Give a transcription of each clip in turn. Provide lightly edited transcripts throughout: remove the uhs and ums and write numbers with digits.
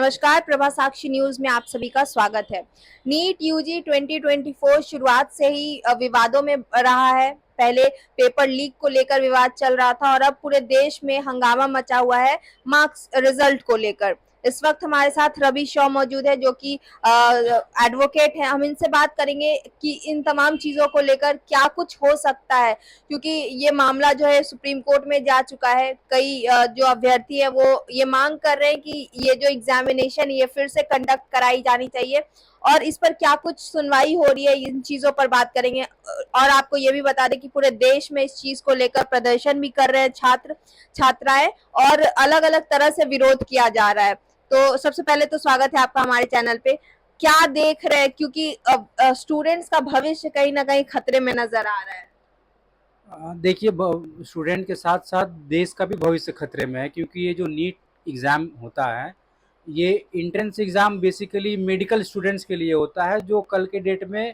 नमस्कार, प्रभा साक्षी न्यूज में आप सभी का स्वागत है। नीट यूजी 2024 शुरुआत से ही विवादों में रहा है। पहले पेपर लीक को लेकर विवाद चल रहा था और अब पूरे देश में हंगामा मचा हुआ है मार्क्स रिजल्ट को लेकर। इस वक्त हमारे साथ रवि शॉ मौजूद है जो कि एडवोकेट हैं। हम इनसे बात करेंगे कि इन तमाम चीजों को लेकर क्या कुछ हो सकता है, क्योंकि ये मामला जो है सुप्रीम कोर्ट में जा चुका है। कई जो अभ्यर्थी है वो ये मांग कर रहे हैं कि ये जो एग्जामिनेशन ये फिर से कंडक्ट कराई जानी चाहिए और इस पर क्या कुछ सुनवाई हो रही है, इन चीजों पर बात करेंगे। और आपको ये भी बता दें कि पूरे देश में इस चीज को लेकर प्रदर्शन भी कर रहे हैं छात्र छात्राएं और अलग अलग तरह से विरोध किया जा रहा है। तो सबसे पहले तो स्वागत है आपका हमारे चैनल पे। क्या देख रहे हैं, क्योंकि स्टूडेंट्स का भविष्य कहीं ना कहीं खतरे में नजर आ रहा है। देखिए, स्टूडेंट के साथ साथ देश का भी भविष्य खतरे में है, क्योंकि ये जो नीट एग्ज़ाम होता है, ये entrance exam basically medical students के लिए होता है जो कल के डेट में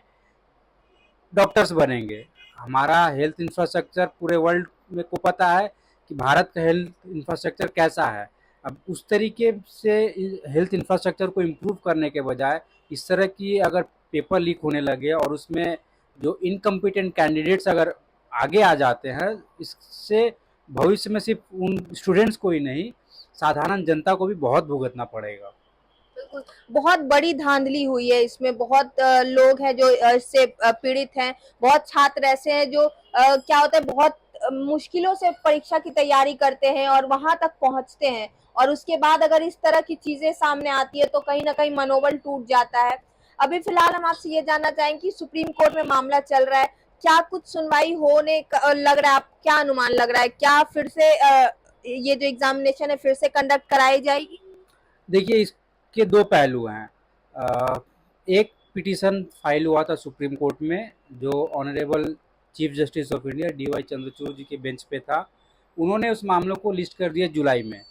डॉक्टर्स बनेंगे। हमारा हेल्थ इंफ्रास्ट्रक्चर पूरे वर्ल्ड में को पता है कि भारत का हेल्थ इंफ्रास्ट्रक्चर कैसा है। अब उस तरीके से हेल्थ इंफ्रास्ट्रक्चर को इम्प्रूव करने के बजाय इस तरह की अगर पेपर लीक होने लगे और उसमें जो इनकम्पिटेंट कैंडिडेट्स अगर आगे आ जाते हैं, इससे भविष्य में सिर्फ उन स्टूडेंट्स को ही नहीं, साधारण जनता को भी बहुत भुगतना पड़ेगा। बिल्कुल, बहुत बड़ी धांधली हुई है इसमें। बहुत लोग हैं जो इससे पीड़ित हैं। बहुत छात्र ऐसे हैं जो क्या होता है, बहुत मुश्किलों से परीक्षा की तैयारी करते हैं और वहां तक पहुंचते हैं और उसके बाद अगर इस तरह की चीजें सामने आती है तो कहीं ना कहीं मनोबल टूट जाता है। अभी फिलहाल हम आपसे ये जानना चाहेंगे कि सुप्रीम कोर्ट में मामला चल रहा है, क्या कुछ सुनवाई होने लग रहा है, आप क्या अनुमान लग रहा है, क्या फिर से ये जो एग्जामिनेशन है फिर से कंडक्ट कराई जाएगी? देखिए, इसके दो पहलू हैं। एक पिटीशन फाइल हुआ था सुप्रीम कोर्ट में, जो honourable chief justice of India DY Chandrachud ji के बेंच पे था। उन्होंने उस मामलों को लिस्ट कर दिया जुलाई में,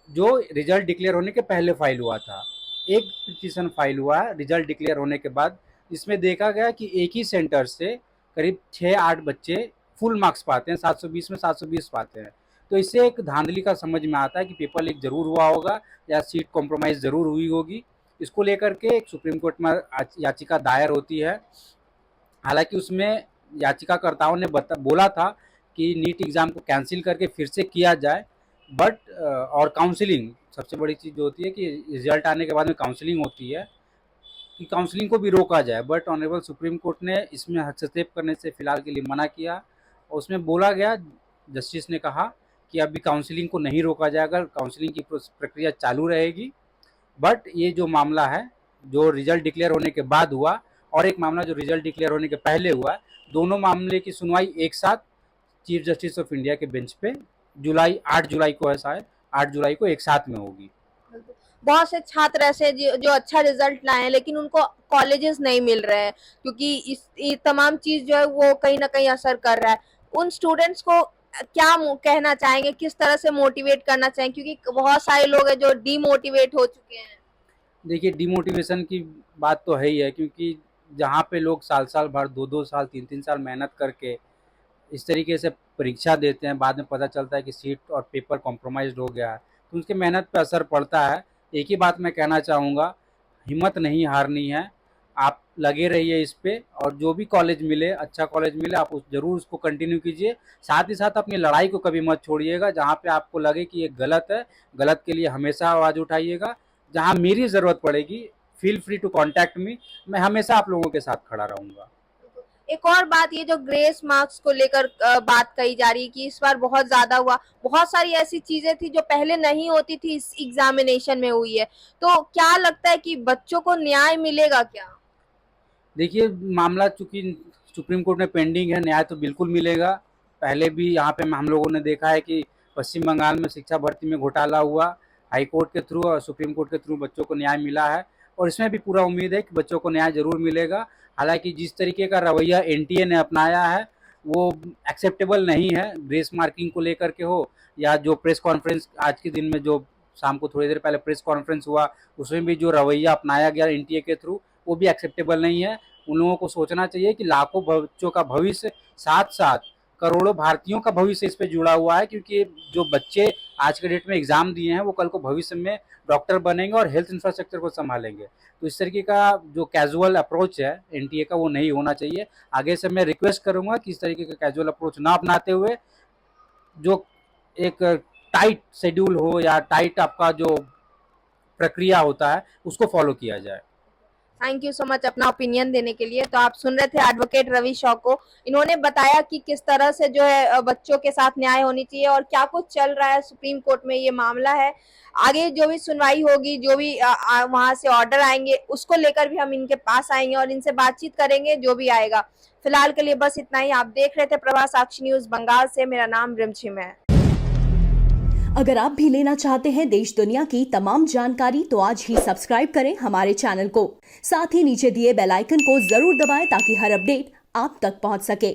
जो रिजल्ट डिक्लेयर होने के पहले फाइल हुआ था। एक पिटीशन फाइल हुआ है रिजल्ट डिक्लेयर होने के बाद, जिसमें देखा गया कि एक ही सेंटर से करीब 6-8 बच्चे फुल मार्क्स पाते हैं, 720 में 720 पाते हैं। तो इससे एक धांधली का समझ में आता है कि पेपर लीक जरूर हुआ होगा या सीट कॉम्प्रोमाइज़ ज़रूर हुई होगी। इसको लेकर के एक सुप्रीम कोर्ट में याचिका दायर होती है। हालांकि उसमें याचिकाकर्ताओं ने बोला था कि नीट एग्ज़ाम को कैंसिल करके फिर से किया जाए, बट और काउंसलिंग सबसे बड़ी चीज़ जो होती है कि रिजल्ट आने के बाद में काउंसलिंग होती है, कि काउंसलिंग को भी रोका जाए। बट ऑनरेबल सुप्रीम कोर्ट ने इसमें हस्तक्षेप करने से फ़िलहाल के लिए मना किया और उसमें बोला गया, जस्टिस ने कहा कि अभी काउंसलिंग को नहीं रोका जाएगा, काउंसलिंग की प्रक्रिया चालू रहेगी। बट ये जो मामला है जो रिजल्ट डिक्लेयर होने के बाद हुआ और एक मामला जो रिजल्ट डिक्लेयर होने के पहले हुआ, दोनों मामले की सुनवाई एक साथ चीफ जस्टिस ऑफ इंडिया के बेंच पे 8 जुलाई को है, शायद 8 जुलाई को एक साथ में होगी। बहुत से छात्र ऐसे जो अच्छा रिजल्ट लाए हैं लेकिन उनको कॉलेजेस नहीं मिल रहे हैं, क्योंकि ये तमाम चीज जो है वो कहीं ना कहीं असर कर रहा है। उन स्टूडेंट्स को क्या कहना चाहेंगे, किस तरह से मोटिवेट करना चाहेंगे, क्योंकि बहुत सारे लोग हैं जो डीमोटिवेट हो चुके हैं। देखिए, डिमोटिवेशन की बात तो है ही है, क्योंकि जहाँ पे लोग साल भर 2-2 साल 3-3 साल मेहनत करके इस तरीके से परीक्षा देते हैं, बाद में पता चलता है कि सीट और पेपर कॉम्प्रोमाइज़्ड हो गया है, तो उनके मेहनत पे असर पड़ता है। एक ही बात मैं कहना चाहूँगा, हिम्मत नहीं हारनी है, आप लगे रहिए इस पे और जो भी कॉलेज मिले, अच्छा कॉलेज मिले, आप ज़रूर उसको कंटिन्यू कीजिए। साथ ही साथ अपनी लड़ाई को कभी मत छोड़िएगा। जहाँ पे आपको लगे कि ये गलत है, गलत के लिए हमेशा आवाज़ उठाइएगा। जहाँ मेरी ज़रूरत पड़ेगी, feel free to contact me, मैं हमेशा आप लोगों के साथ खड़ा रहूँगा। एक और बात, ये जो ग्रेस मार्क्स को लेकर बात कही जा रही है कि इस बार बहुत ज्यादा हुआ। बहुत सारी ऐसी चीजें थी जो पहले नहीं होती थी, इस एग्जामिनेशन में हुई है। तो क्या लगता है कि बच्चों को न्याय मिलेगा क्या? देखिए, मामला चूंकि सुप्रीम कोर्ट में पेंडिंग है, न्याय तो बिल्कुल मिलेगा। पहले भी यहाँ पे हम लोगों ने देखा है कि पश्चिम बंगाल में शिक्षा भर्ती में घोटाला हुआ, हाई कोर्ट के थ्रू और सुप्रीम कोर्ट के थ्रू बच्चों को न्याय मिला है और इसमें भी पूरा उम्मीद है कि बच्चों को न्याय जरूर मिलेगा। हालांकि जिस तरीके का रवैया NTA ने अपनाया है वो एक्सेप्टेबल नहीं है, ग्रेस मार्किंग को लेकर के हो या जो प्रेस कॉन्फ्रेंस आज के दिन में जो शाम को थोड़ी देर पहले प्रेस कॉन्फ्रेंस हुआ, उसमें भी जो रवैया अपनाया गया NTA के थ्रू, वो भी एक्सेप्टेबल नहीं है। उन लोगों को सोचना चाहिए कि लाखों बच्चों का भविष्य साथ साथ करोड़ों भारतीयों का भविष्य इस पे जुड़ा हुआ है, क्योंकि जो बच्चे आज के डेट में एग्जाम दिए हैं वो कल को भविष्य में डॉक्टर बनेंगे और हेल्थ इंफ्रास्ट्रक्चर को संभालेंगे। तो इस तरीके का जो कैजुअल अप्रोच है एनटीए का वो नहीं होना चाहिए। आगे से मैं रिक्वेस्ट करूंगा कि इस तरीके का कैजुअल अप्रोच ना अपनाते हुए जो एक टाइट शेड्यूल हो या टाइट आपका जो प्रक्रिया होता है उसको फॉलो किया जाए। थैंक यू सो मच अपना ओपिनियन देने के लिए। तो आप सुन रहे थे एडवोकेट रवि शॉ को। इन्होंने बताया कि किस तरह से जो है बच्चों के साथ न्याय होनी चाहिए और क्या कुछ चल रहा है सुप्रीम कोर्ट में, ये मामला है। आगे जो भी सुनवाई होगी, जो भी वहां से ऑर्डर आएंगे, उसको लेकर भी हम इनके पास आएंगे और इनसे बातचीत करेंगे जो भी आएगा। फिलहाल के लिए बस इतना ही। आप देख रहे थे प्रभा साक्षी न्यूज बंगाल से। मेरा नाम रिमझिम है। अगर आप भी लेना चाहते हैं देश दुनिया की तमाम जानकारी तो आज ही सब्सक्राइब करें हमारे चैनल को। साथ ही नीचे दिए बेल आइकन को जरूर दबाएं ताकि हर अपडेट आप तक पहुंच सके।